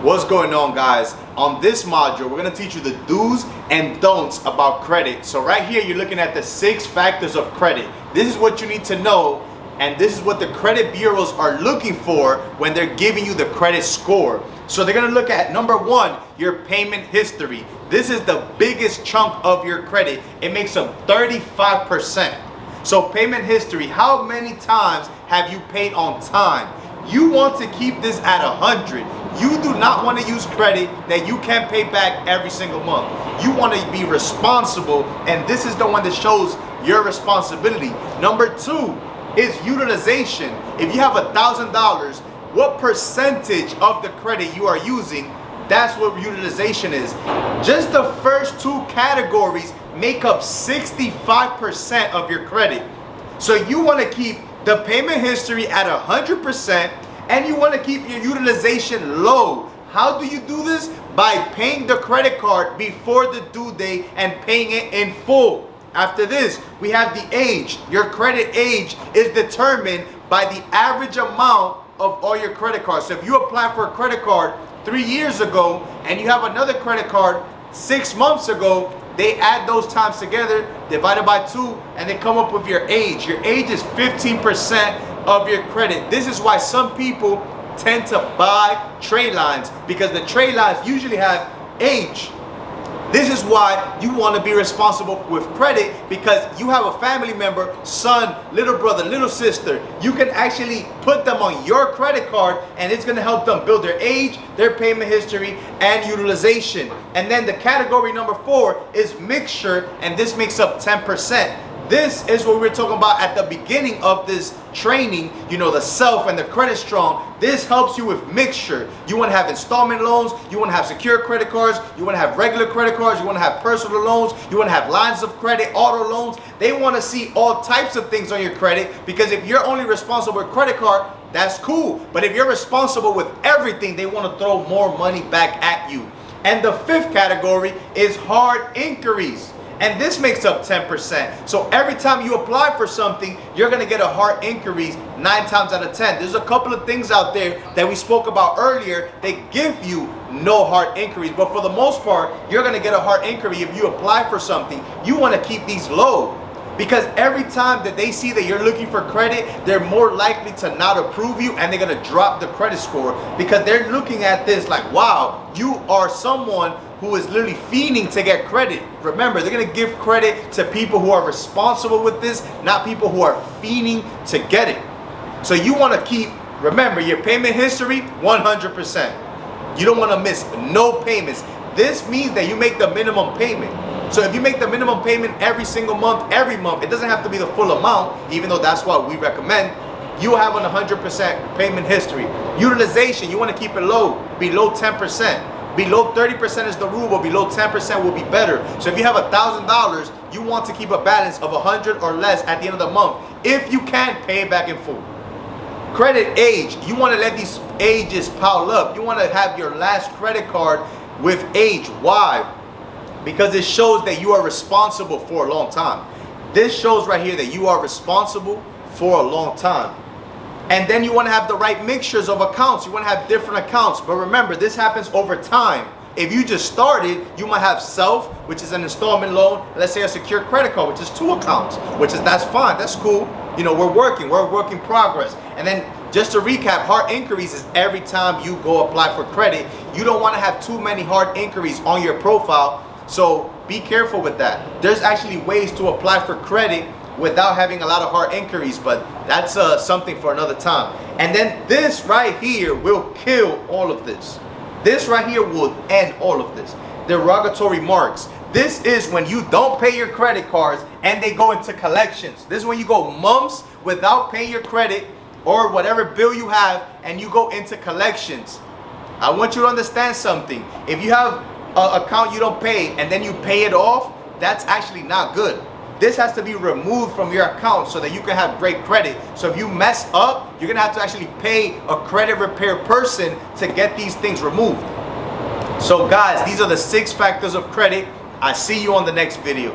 What's going on, guys? On this module, we're going to teach you the do's and don'ts about credit. So right here, you're looking at the 6 factors of credit. This is what you need to know, and this is what the credit bureaus are looking for when they're giving you the credit score. So they're going to look at number 1, your payment history. This is the biggest chunk of your credit. It makes up 35%. So payment history, how many times have you paid on time? You want to keep this at 100. You do not want to use credit that you can't pay back every single month. You want to be responsible, and this is the one that shows your responsibility. Number 2 is utilization. If you have $1,000, what percentage of the credit you are using, that's what utilization is. Just the first 2 categories make up 65% of your credit. So you want to keep the payment history at 100%, and you want to keep your utilization low. How do you do this? By paying the credit card before the due date and paying it in full. After this, we have the age. Your credit age is determined by the average amount of all your credit cards. So if you apply for a credit card 3 years ago and you have another credit card 6 months ago, they add those times together, divided by 2, and they come up with your age. Your age is 15% of your credit. This is why some people tend to buy trade lines, because the trade lines usually have age. This is why you want to be responsible with credit, because you have a family member, son, little brother, little sister. You can actually put them on your credit card, and it's going to help them build their age, their payment history, and utilization. And then the category number 4 is mixture, and this makes up 10%. This is what we were talking about at the beginning of this training, you know, the self and the credit strong. This helps you with mixture. You want to have installment loans, you want to have secure credit cards, you want to have regular credit cards, you want to have personal loans, you want to have lines of credit, auto loans. They want to see all types of things on your credit, because if you're only responsible with credit card, that's cool. But if you're responsible with everything, they want to throw more money back at you. And the 5th category is hard inquiries. And this makes up 10%. So every time you apply for something, you're going to get a hard inquiries 9 times out of 10. There's a couple of things out there that we spoke about earlier. They give you no hard inquiries. But for the most part, you're going to get a hard inquiry if you apply for something. You want to keep these low, because every time that they see that you're looking for credit, they're more likely to not approve you, and they're going to drop the credit score, because they're looking at this like, wow, you are someone who is literally fiending to get credit. Remember, they're going to give credit to people who are responsible with this, not people who are fiending to get it. So you want to keep, remember, your payment history 100%. You don't want to miss no payments. This means that you make the minimum payment. So if you make the minimum payment every single month, every month, it doesn't have to be the full amount, even though that's what we recommend. You have an 100% payment history. Utilization, you want to keep it low, below 10%. Below 30% is the rule, but below 10% will be better. So if you have $1,000, you want to keep a balance of 100 or less at the end of the month. If you can, pay it back in full. Credit age, you want to let these ages pile up. You want to have your last credit card with age. Why? Because it shows that you are responsible for a long time. This shows right here that you are responsible for a long time. And then you want to have the right mixtures of accounts. You want to have different accounts. But remember, this happens over time. If you just started, you might have self, which is an installment loan. Let's say a secure credit card, which is 2 accounts, that's fine. That's cool. You know, we're a work in progress. And then just to recap, hard inquiries is every time you go apply for credit. You don't want to have too many hard inquiries on your profile. So be careful with that. There's actually ways to apply for credit without having a lot of hard inquiries, but that's something for another time. And then this right here will kill all of this. This right here will end all of this. Derogatory marks. This is when you don't pay your credit cards and they go into collections. This is when you go months without paying your credit or whatever bill you have, and you go into collections. I want you to understand something. If you have an account you don't pay and then you pay it off, that's actually not good. This has to be removed from your account so that you can have great credit. So if you mess up, you're going to have to actually pay a credit repair person to get these things removed. So guys, these are the 6 factors of credit. I see you on the next video.